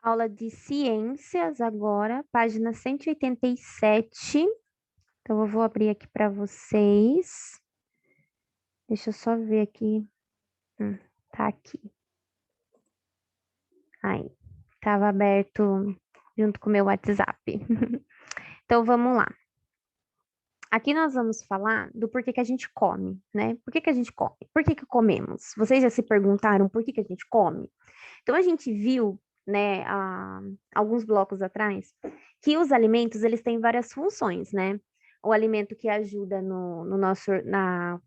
Aula de ciências agora, página 187. Então, eu vou abrir aqui para vocês. Deixa eu só ver aqui. Tá aqui. Aí, estava aberto junto com o meu WhatsApp. Então, vamos lá. Aqui nós vamos falar do porquê que a gente come, né? Por que que a gente come? Por que que comemos? Vocês já se perguntaram por que que a gente come? Então, a gente viu, né, há alguns blocos atrás, que os alimentos, eles têm várias funções, né? O alimento que ajuda no nosso, na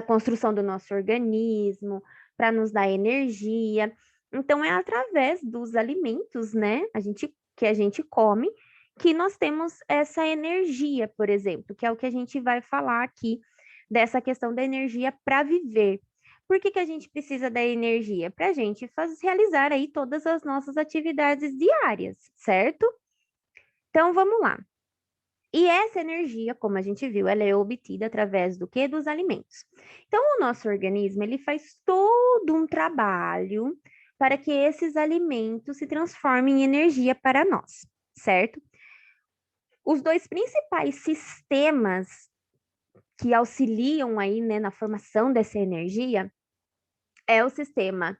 construção do nosso organismo, para nos dar energia. Então, é através dos alimentos, né, que a gente come, que nós temos essa energia, por exemplo, que é o que a gente vai falar aqui, dessa questão da energia para viver. Por que que a gente precisa da energia? Para a gente realizar aí todas as nossas atividades diárias, certo? Então, vamos lá. E essa energia, como a gente viu, ela é obtida através do quê? Dos alimentos. Então, o nosso organismo, ele faz todo um trabalho para que esses alimentos se transformem em energia para nós, certo? Os dois principais sistemas que auxiliam aí, né, na formação dessa energia é o sistema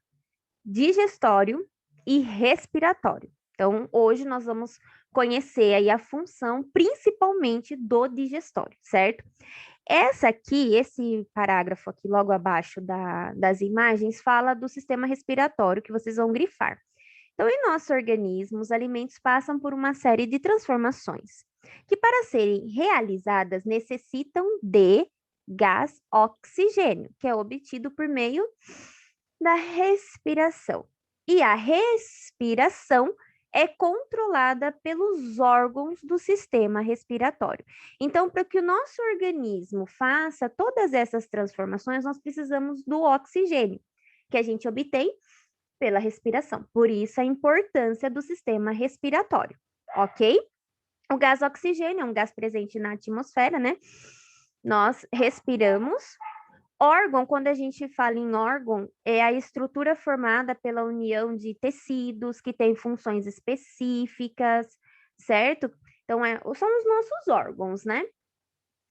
digestório e respiratório. Então, hoje nós vamos conhecer aí a função principalmente do digestório, certo? Esse parágrafo aqui, logo abaixo das imagens, fala do sistema respiratório que vocês vão grifar. Então, em nosso organismo, os alimentos passam por uma série de transformações, que para serem realizadas necessitam de gás oxigênio, que é obtido por meio da respiração. E a respiração é controlada pelos órgãos do sistema respiratório. Então, para que o nosso organismo faça todas essas transformações, nós precisamos do oxigênio, que a gente obtém pela respiração. Por isso, a importância do sistema respiratório, ok? O gás oxigênio é um gás presente na atmosfera, né? Nós respiramos. Órgão, quando a gente fala em órgão, é a estrutura formada pela união de tecidos que têm funções específicas, certo? Então, são os nossos órgãos, né?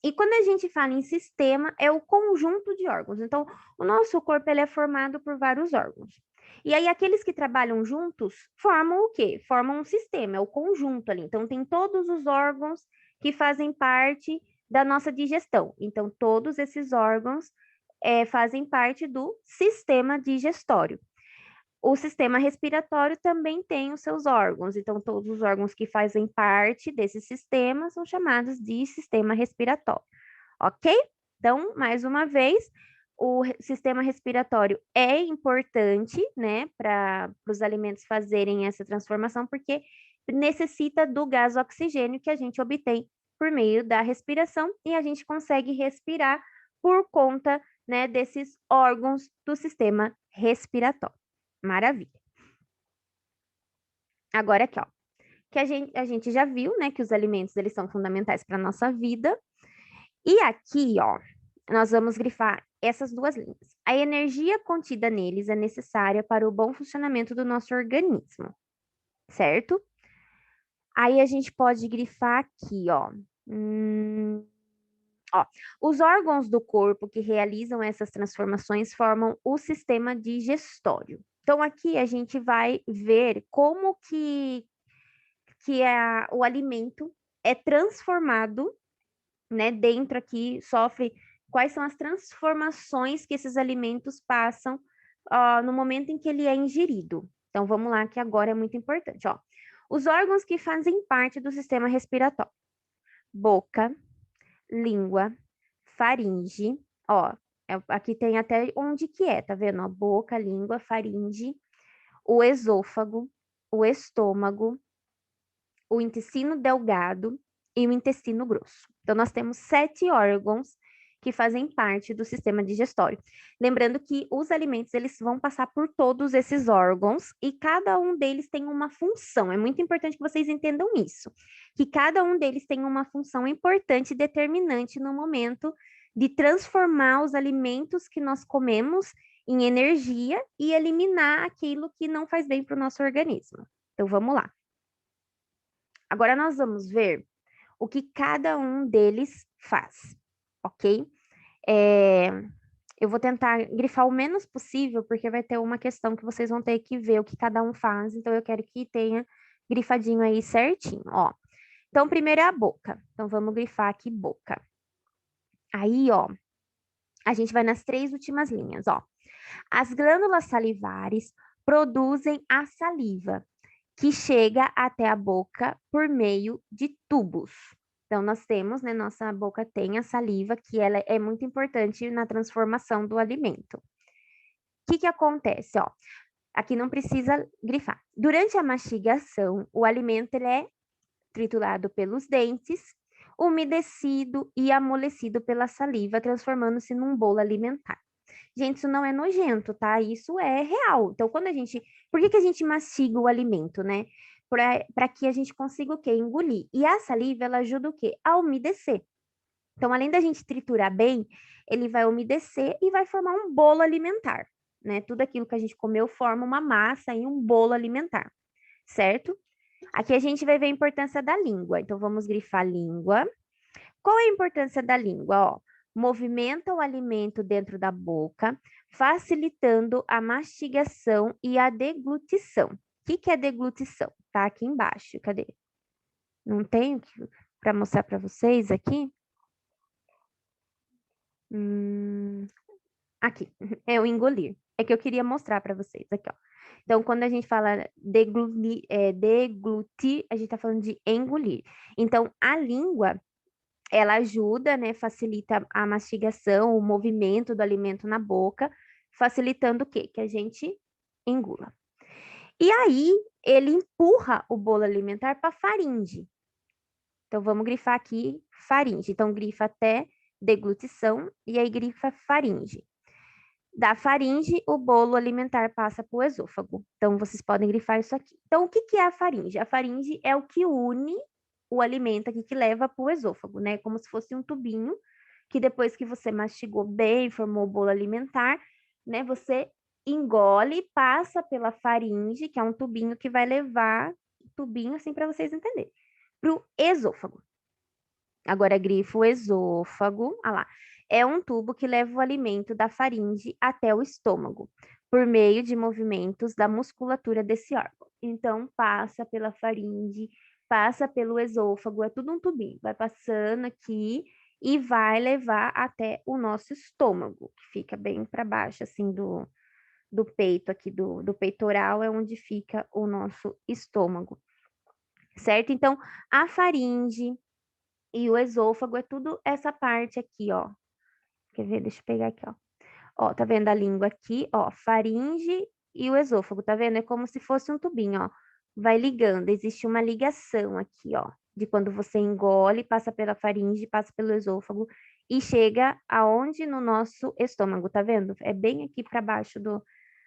E quando a gente fala em sistema, é o conjunto de órgãos. Então, o nosso corpo ele é formado por vários órgãos. E aí, aqueles que trabalham juntos formam o quê? Formam um sistema, é o conjunto ali. Então, tem todos os órgãos que fazem parte da nossa digestão. Então, todos esses órgãos fazem parte do sistema digestório. O sistema respiratório também tem os seus órgãos, então todos os órgãos que fazem parte desse sistema são chamados de sistema respiratório, ok? Então, mais uma vez, sistema respiratório é importante, né, para os alimentos fazerem essa transformação, porque necessita do gás oxigênio que a gente obtém por meio da respiração e a gente consegue respirar por conta, né, desses órgãos do sistema respiratório. Maravilha. Agora aqui, ó, que a gente já viu, né, que os alimentos eles são fundamentais para a nossa vida. E aqui, ó, nós vamos grifar essas duas linhas. A energia contida neles é necessária para o bom funcionamento do nosso organismo, certo? Aí a gente pode grifar aqui, ó. Ó, os órgãos do corpo que realizam essas transformações formam o sistema digestório. Então, aqui a gente vai ver como que o alimento é transformado, né? Dentro aqui sofre quais são as transformações que esses alimentos passam no momento em que ele é ingerido. Então, vamos lá, que agora é muito importante, ó. Os órgãos que fazem parte do sistema respiratório: boca, língua, faringe, ó. Aqui tem até onde que é, tá vendo? Ó, boca, língua, faringe, o esôfago, o estômago, o intestino delgado e o intestino grosso. Então, nós temos 7 órgãos que fazem parte do sistema digestório. Lembrando que os alimentos, eles vão passar por todos esses órgãos e cada um deles tem uma função. É muito importante que vocês entendam isso, que cada um deles tem uma função importante e determinante no momento de transformar os alimentos que nós comemos em energia e eliminar aquilo que não faz bem para o nosso organismo. Então, vamos lá. Agora nós vamos ver o que cada um deles faz, ok? Eu vou tentar grifar o menos possível, porque vai ter uma questão que vocês vão ter que ver o que cada um faz, então eu quero que tenha grifadinho aí certinho, ó. Então, primeiro é a boca. Então, vamos grifar aqui boca. Aí, ó, a gente vai nas 3 últimas linhas, ó. As glândulas salivares produzem a saliva, que chega até a boca por meio de tubos. Então, nós temos, né, nossa boca tem a saliva, que ela é muito importante na transformação do alimento. O que acontece, ó? Aqui não precisa grifar. Durante a mastigação, o alimento ele é triturado pelos dentes, umedecido e amolecido pela saliva, transformando-se num bolo alimentar. Gente, isso não é nojento, tá? Isso é real. Então, quando a gente. Por que a gente mastiga o alimento, né? Para que a gente consiga o quê? Engolir. E a saliva, ela ajuda o quê? A umedecer. Então, além da gente triturar bem, ele vai umedecer e vai formar um bolo alimentar, né? Tudo aquilo que a gente comeu forma uma massa e um bolo alimentar, certo? Aqui a gente vai ver a importância da língua. Então, vamos grifar língua. Qual é a importância da língua? Ó, movimenta o alimento dentro da boca, facilitando a mastigação e a deglutição. O que é deglutição? Tá aqui embaixo. Cadê? Não tenho para mostrar para vocês aqui? Aqui, é o engolir. É que eu queria mostrar para vocês aqui, ó. Então, quando a gente fala deglutir, a gente está falando de engolir. Então, a língua ela ajuda, né, facilita a mastigação, o movimento do alimento na boca, facilitando o quê? Que a gente engula. E aí, ele empurra o bolo alimentar para a faringe. Então, vamos grifar aqui faringe. Então, grifa até deglutição e aí grifa faringe. Da faringe, o bolo alimentar passa para o esôfago. Então, vocês podem grifar isso aqui. Então, o que é a faringe? A faringe é o que une o alimento aqui que leva para o esôfago, né? Como se fosse um tubinho que depois que você mastigou bem, formou o bolo alimentar, né? Você engole, passa pela faringe, que é um tubinho que vai levar, tubinho assim para vocês entenderem, para o esôfago. Agora grifo esôfago, ah lá. É um tubo que leva o alimento da faringe até o estômago, por meio de movimentos da musculatura desse órgão. Então, passa pela faringe, passa pelo esôfago, é tudo um tubinho. Vai passando aqui e vai levar até o nosso estômago, que fica bem para baixo, assim, do peito aqui, do peitoral, é onde fica o nosso estômago, certo? Então, a faringe e o esôfago é tudo essa parte aqui, ó. Quer ver? Deixa eu pegar aqui, ó. Ó, tá vendo a língua aqui, ó, faringe e o esôfago, tá vendo? É como se fosse um tubinho, ó. Vai ligando, existe uma ligação aqui, ó, de quando você engole, passa pela faringe, passa pelo esôfago e chega aonde no nosso estômago, tá vendo? É bem aqui para baixo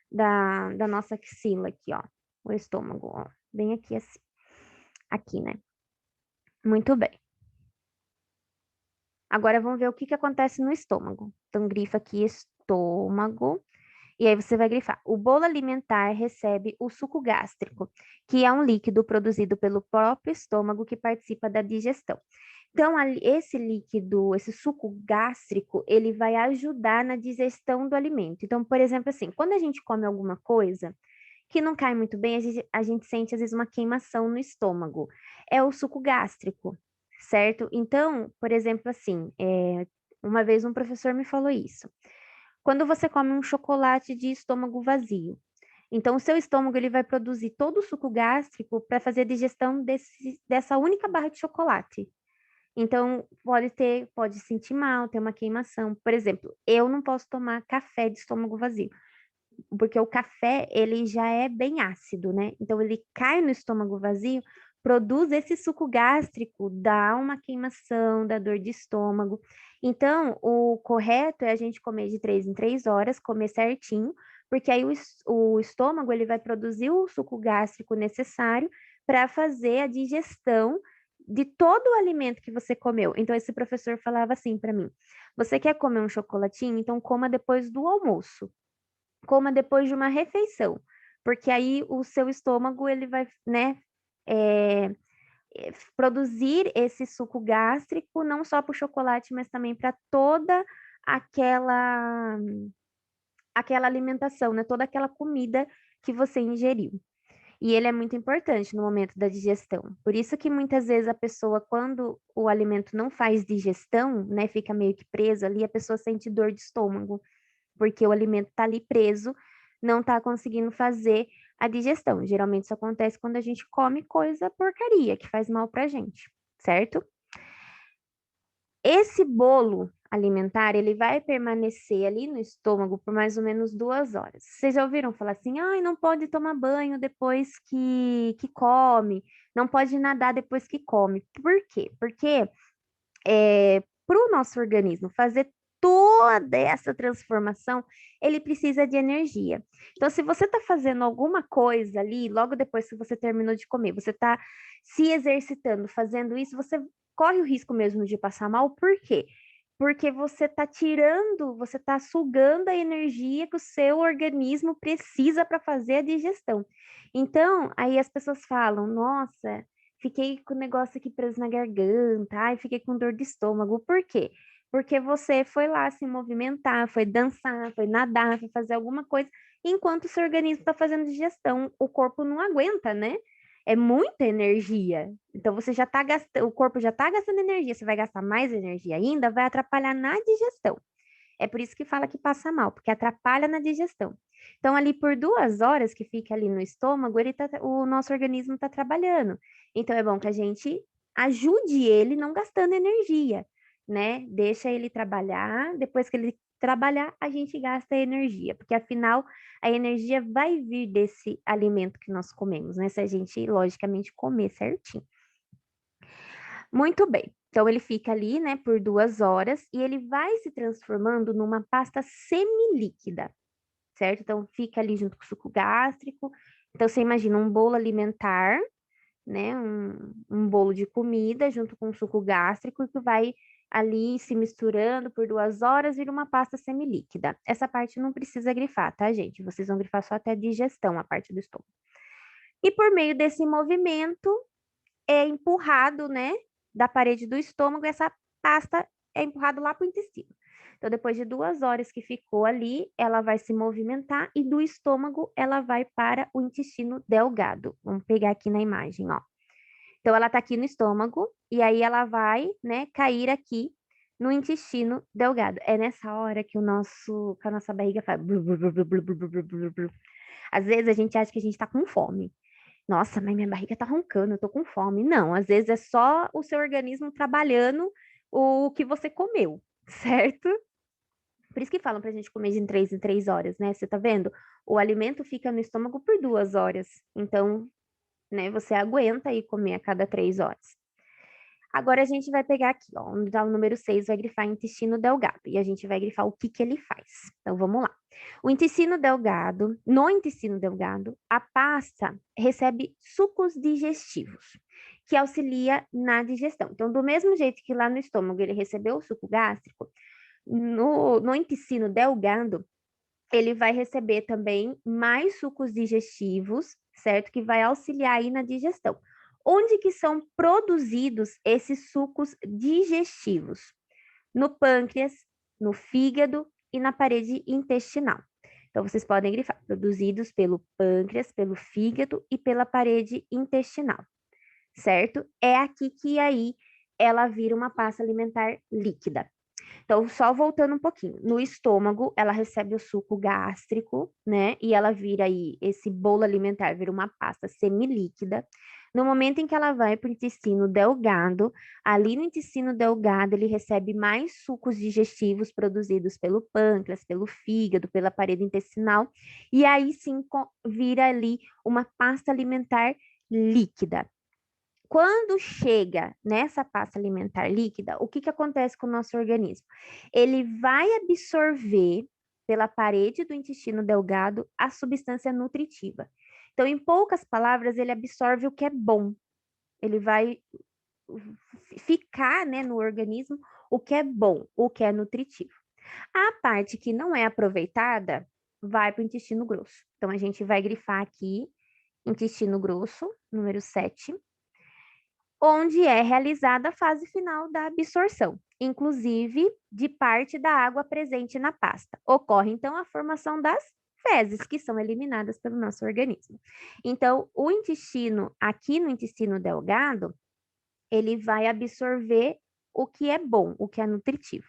da nossa axila aqui, ó, o estômago, ó, bem aqui assim. Aqui, né? Muito bem. Agora vamos ver o que acontece no estômago. Então, grifa aqui estômago. E aí você vai grifar. O bolo alimentar recebe o suco gástrico, que é um líquido produzido pelo próprio estômago que participa da digestão. Então, esse líquido, esse suco gástrico, ele vai ajudar na digestão do alimento. Então, por exemplo, assim, quando a gente come alguma coisa que não cai muito bem, a gente sente às vezes uma queimação no estômago. É o suco gástrico, certo? Então, por exemplo, assim, uma vez um professor me falou isso. Quando você come um chocolate de estômago vazio, então o seu estômago ele vai produzir todo o suco gástrico para fazer a digestão dessa única barra de chocolate. Então, pode sentir mal, ter uma queimação. Por exemplo, eu não posso tomar café de estômago vazio porque o café, ele já é bem ácido, né? Então, ele cai no estômago vazio, produz esse suco gástrico, dá uma queimação, dá dor de estômago. Então, o correto é a gente comer de 3 em 3 horas, comer certinho, porque aí o estômago, ele vai produzir o suco gástrico necessário para fazer a digestão de todo o alimento que você comeu. Então, esse professor falava assim para mim: você quer comer um chocolatinho? Então, coma depois do almoço. coma depois de uma refeição, porque aí o seu estômago, ele vai, né, é, produzir esse suco gástrico, não só para o chocolate, mas também para toda aquela, aquela alimentação, né, toda aquela comida que você ingeriu. E ele é muito importante no momento da digestão. Por isso que muitas vezes a pessoa, quando o alimento não faz digestão, né, fica meio que preso ali, a pessoa sente dor de estômago, porque o alimento está ali preso, não está conseguindo fazer a digestão. Geralmente isso acontece quando a gente come coisa porcaria, que faz mal pra gente, certo? Esse bolo alimentar, ele vai permanecer ali no estômago por mais ou menos 2 horas. Vocês já ouviram falar assim, ai, não pode tomar banho depois que come, não pode nadar depois que come. Por quê? Porque para o nosso organismo fazer toda essa transformação, ele precisa de energia. Então, se você está fazendo alguma coisa ali, logo depois que você terminou de comer, você está se exercitando, fazendo isso, você corre o risco mesmo de passar mal. Por quê? Porque você está tirando, você está sugando a energia que o seu organismo precisa para fazer a digestão. Então, aí as pessoas falam, nossa, fiquei com o negócio aqui preso na garganta, ai, fiquei com dor de estômago. Por quê? Porque você foi lá se movimentar, foi dançar, foi nadar, foi fazer alguma coisa, enquanto o seu organismo está fazendo digestão. O corpo não aguenta, né? É muita energia. Então você já está gastando, o corpo já está gastando energia, você vai gastar mais energia ainda, vai atrapalhar na digestão. É por isso que fala que passa mal, porque atrapalha na digestão. Então, ali por 2 horas que fica ali no estômago, o nosso organismo está trabalhando. Então, é bom que a gente ajude ele não gastando energia, né? Deixa ele trabalhar, depois que ele trabalhar, a gente gasta energia, porque afinal a energia vai vir desse alimento que nós comemos, né? Se a gente, logicamente, comer certinho. Muito bem. Então, ele fica ali, né, por 2 horas e ele vai se transformando numa pasta semilíquida, certo? Então, fica ali junto com o suco gástrico. Então, você imagina um bolo alimentar, né, um bolo de comida junto com o suco gástrico que vai ali se misturando por 2 horas, vira uma pasta semilíquida. Essa parte não precisa grifar, tá, gente? Vocês vão grifar só até a digestão, a parte do estômago. E por meio desse movimento, é empurrado, né, da parede do estômago, essa pasta é empurrada lá para o intestino. Então, depois de 2 horas que ficou ali, ela vai se movimentar e do estômago ela vai para o intestino delgado. Vamos pegar aqui na imagem, ó. Então, ela está aqui no estômago e aí ela vai, né, cair aqui no intestino delgado. É nessa hora que que a nossa barriga faz. Às vezes a gente acha que a gente está com fome. Nossa, mas minha barriga tá roncando, eu tô com fome. Não, às vezes é só o seu organismo trabalhando o que você comeu, certo? Por isso que falam pra gente comer de 3 em 3 horas, né? Você tá vendo? O alimento fica no estômago por 2 horas. Então, né, você aguenta aí comer a cada 3 horas. Agora a gente vai pegar aqui, ó, onde tá o número 6, vai grifar intestino delgado. E a gente vai grifar o que que ele faz. Então, vamos lá. O intestino delgado, no intestino delgado, a pasta recebe sucos digestivos, que auxilia na digestão. Então, do mesmo jeito que lá no estômago ele recebeu o suco gástrico, no intestino delgado, ele vai receber também mais sucos digestivos, certo? Que vai auxiliar aí na digestão. Onde que são produzidos esses sucos digestivos? No pâncreas, no fígado e na parede intestinal. Então, vocês podem grifar, produzidos pelo pâncreas, pelo fígado e pela parede intestinal, certo? É aqui que aí ela vira uma pasta alimentar líquida. Então, só voltando um pouquinho, no estômago, ela recebe o suco gástrico, né? E ela vira aí, esse bolo alimentar vira uma pasta semilíquida. No momento em que ela vai para o intestino delgado, ali no intestino delgado, ele recebe mais sucos digestivos produzidos pelo pâncreas, pelo fígado, pela parede intestinal, e aí sim vira ali uma pasta alimentar líquida. Quando chega nessa pasta alimentar líquida, o que que acontece com o nosso organismo? Ele vai absorver pela parede do intestino delgado a substância nutritiva. Então, em poucas palavras, ele absorve o que é bom. Ele vai ficar, né, no organismo o que é bom, o que é nutritivo. A parte que não é aproveitada, vai para o intestino grosso. Então, a gente vai grifar aqui, intestino grosso, número 7, onde é realizada a fase final da absorção, inclusive de parte da água presente na pasta. Ocorre, então, a formação das fezes, que são eliminadas pelo nosso organismo. Então, o intestino, aqui no intestino delgado, ele vai absorver o que é bom, o que é nutritivo,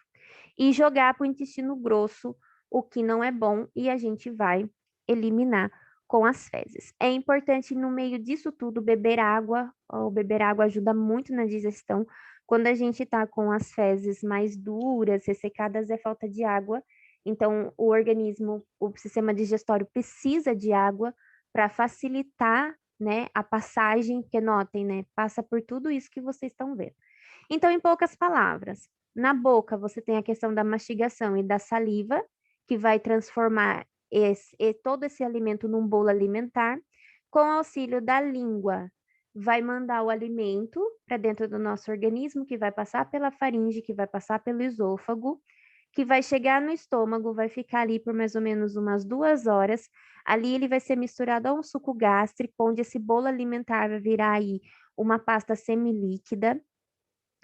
e jogar para o intestino grosso o que não é bom, e a gente vai eliminar com as fezes. É importante, no meio disso tudo, beber água. O beber água ajuda muito na digestão. Quando a gente está com as fezes mais duras, ressecadas, é falta de água. Então, o organismo, o sistema digestório precisa de água para facilitar, né, a passagem, porque notem, né, passa por tudo isso que vocês estão vendo. Então, em poucas palavras, na boca você tem a questão da mastigação e da saliva, que vai transformar todo esse alimento num bolo alimentar. Com auxílio da língua, vai mandar o alimento para dentro do nosso organismo, que vai passar pela faringe, que vai passar pelo esôfago, que vai chegar no estômago, vai ficar ali por mais ou menos umas 2 horas. Ali ele vai ser misturado a um suco gástrico, onde esse bolo alimentar vai virar aí uma pasta semilíquida,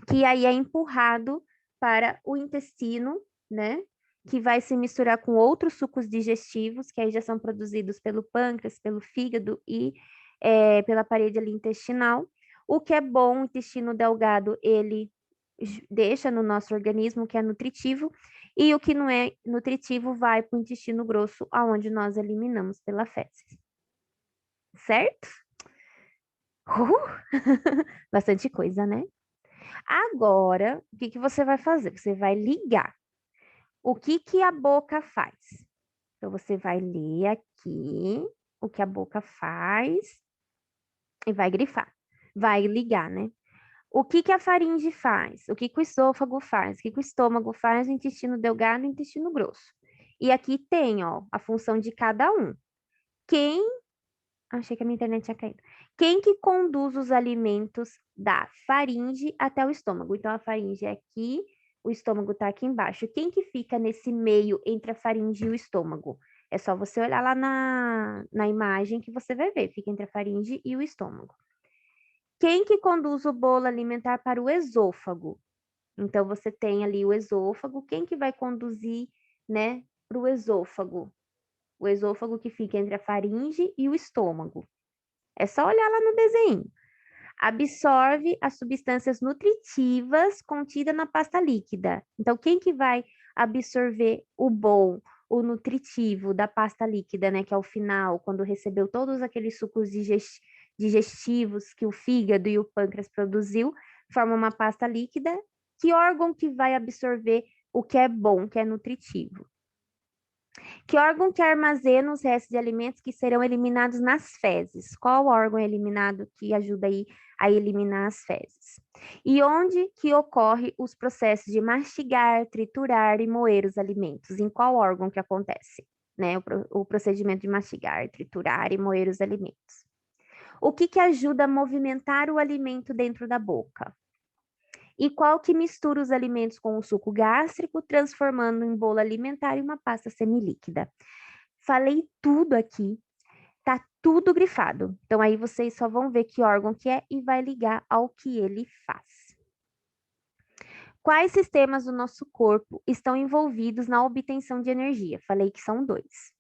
que aí é empurrado para o intestino, né? Que vai se misturar com outros sucos digestivos, que aí já são produzidos pelo pâncreas, pelo fígado e pela parede ali intestinal. O que é bom, o intestino delgado, ele deixa no nosso organismo, que é nutritivo, e o que não é nutritivo vai para o intestino grosso, aonde nós eliminamos pela fezes. Certo? Bastante coisa, né? Agora, o que que você vai fazer? Você vai ligar. O que que a boca faz? Então, você vai ler aqui o que a boca faz e vai grifar. Vai ligar, né? O que que a faringe faz? O que que o esôfago faz? O que que o estômago faz? O intestino delgado e o intestino grosso. E aqui tem, ó, a função de cada um. Quem... Achei que a minha internet tinha caído. Quem que conduz os alimentos da faringe até o estômago? Então, a faringe é aqui, o estômago está aqui embaixo. Quem que fica nesse meio entre a faringe e o estômago? É só você olhar lá na imagem que você vai ver. Fica entre a faringe e o estômago. Quem que conduz o bolo alimentar para o esôfago? Então, você tem ali o esôfago. Quem que vai conduzir, né, para o esôfago? O esôfago que fica entre a faringe e o estômago. É só olhar lá no desenho. Absorve as substâncias nutritivas contidas na pasta líquida. Então, quem que vai absorver o bom, o nutritivo da pasta líquida, né? Que é o final, quando recebeu todos aqueles sucos digestivos que o fígado e o pâncreas produziu, forma uma pasta líquida. Que órgão que vai absorver o que é bom, que é nutritivo? Que órgão que armazena os restos de alimentos que serão eliminados nas fezes? Qual órgão é eliminado que ajuda aí a eliminar as fezes? E onde que ocorre os processos de mastigar, triturar e moer os alimentos? Em qual órgão que acontece, né? O procedimento de mastigar, triturar e moer os alimentos. O que que ajuda a movimentar o alimento dentro da boca? E qual que mistura os alimentos com o suco gástrico, transformando em bolo alimentar e uma pasta semilíquida? Falei tudo aqui, tá tudo grifado. Então aí vocês só vão ver que órgão que é e vai ligar ao que ele faz. Quais sistemas do nosso corpo estão envolvidos na obtenção de energia? Falei que são dois.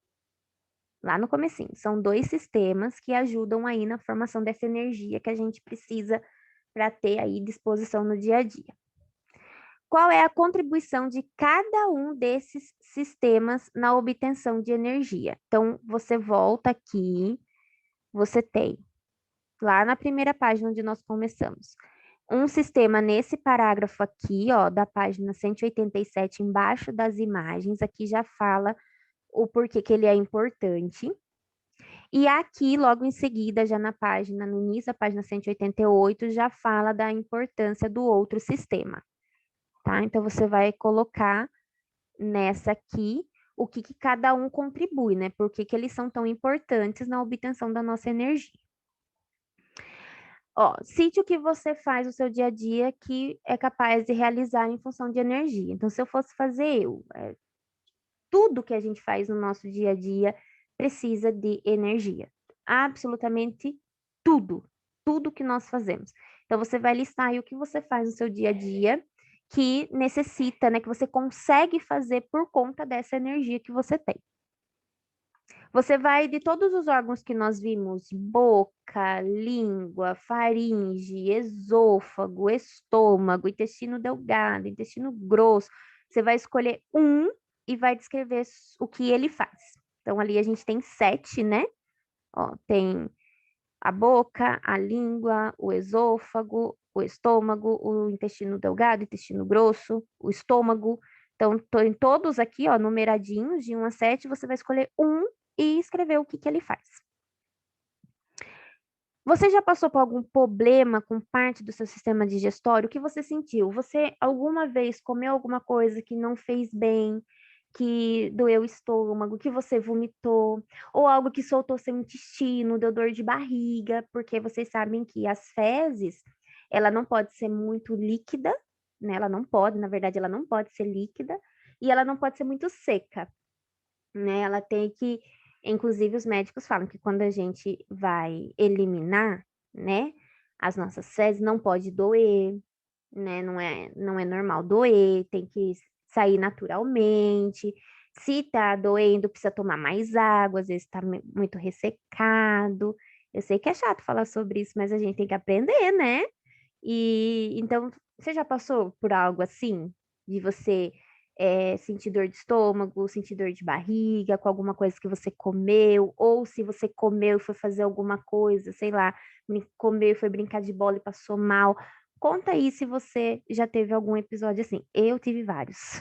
Lá no comecinho, são dois sistemas que ajudam aí na formação dessa energia que a gente precisa para ter aí disposição no dia a dia. Qual é a contribuição de cada um desses sistemas na obtenção de energia? Então, você volta aqui, você tem, lá na primeira página onde nós começamos, um sistema nesse parágrafo aqui, ó, da página 187, embaixo das imagens, aqui já fala o porquê que ele é importante. E aqui, logo em seguida, já na página, no início da página 188, já fala da importância do outro sistema. Tá? Então, você vai colocar nessa aqui o que cada um contribui, né? Por que eles são tão importantes na obtenção da nossa energia. Ó, cite o que você faz no seu dia a dia que é capaz de realizar em função de energia. Então, se eu fosse fazer tudo que a gente faz no nosso dia a dia precisa de energia. Absolutamente tudo. Tudo que nós fazemos. Então, você vai listar aí o que você faz no seu dia a dia que necessita, né? Que você consegue fazer por conta dessa energia que você tem. Você vai de todos os órgãos que nós vimos: boca, língua, faringe, esôfago, estômago, intestino delgado, intestino grosso. Você vai escolher um e vai descrever o que ele faz. Então, ali a gente tem 7, né? Ó, tem a boca, a língua, o esôfago, o estômago, o intestino delgado, intestino grosso, o estômago. Então, em todos aqui, ó, numeradinhos, de 1 a 7, você vai escolher um e escrever o que que ele faz. Você já passou por algum problema com parte do seu sistema digestório? O que você sentiu? Você alguma vez comeu alguma coisa que não fez bem, que doeu o estômago, que você vomitou, ou algo que soltou seu intestino, deu dor de barriga? Porque vocês sabem que as fezes, ela não pode ser muito líquida, né? Ela não pode, na verdade, ela não pode ser líquida, e ela não pode ser muito seca, né? Ela tem que, inclusive os médicos falam que quando a gente vai eliminar, né, as nossas fezes, não pode doer, né? Não é normal doer, tem que sair naturalmente. Se tá doendo, precisa tomar mais água, às vezes tá muito ressecado. Eu sei que é chato falar sobre isso, mas a gente tem que aprender, né? E então, você já passou por algo assim? De você sentir dor de estômago, sentir dor de barriga, com alguma coisa que você comeu, ou se você comeu e foi fazer alguma coisa, sei lá, comeu e foi brincar de bola e passou mal. Conta aí se você já teve algum episódio assim. Eu tive vários.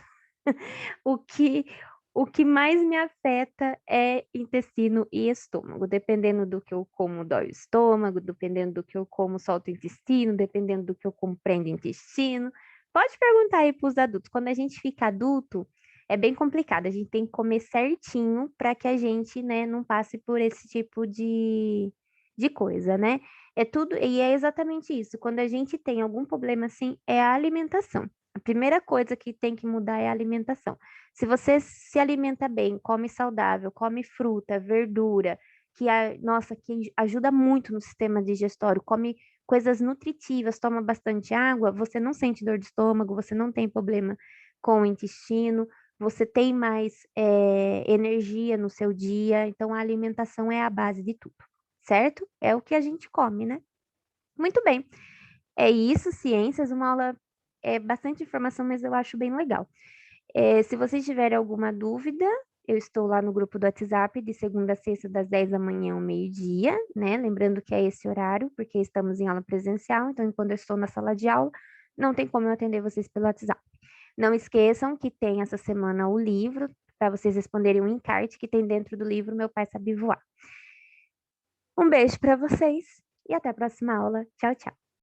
O que, o que mais me afeta é intestino e estômago. Dependendo do que eu como, dói o estômago, dependendo do que eu como, solta o intestino, dependendo do que eu como, prende o intestino. Pode perguntar aí para os adultos. Quando a gente fica adulto, é bem complicado. A gente tem que comer certinho para que a gente, né, não passe por esse tipo de coisa, né? É tudo, e é exatamente isso. Quando a gente tem algum problema assim, é a alimentação. A primeira coisa que tem que mudar é a alimentação. Se você se alimenta bem, come saudável, come fruta, verdura, nossa, que ajuda muito no sistema digestório, come coisas nutritivas, toma bastante água, você não sente dor de estômago, você não tem problema com o intestino, você tem mais energia no seu dia. Então, a alimentação é a base de tudo, certo? É o que a gente come, né? Muito bem. É isso, ciências, uma aula bastante informação, mas eu acho bem legal. Se vocês tiverem alguma dúvida, eu estou lá no grupo do WhatsApp de segunda a sexta, das 10 da manhã ao meio-dia, né? Lembrando que é esse horário, porque estamos em aula presencial, então quando eu estou na sala de aula, não tem como eu atender vocês pelo WhatsApp. Não esqueçam que tem essa semana o livro, para vocês responderem o encarte que tem dentro do livro Meu Pai Sabe Voar. Um beijo para vocês e até a próxima aula. Tchau, tchau.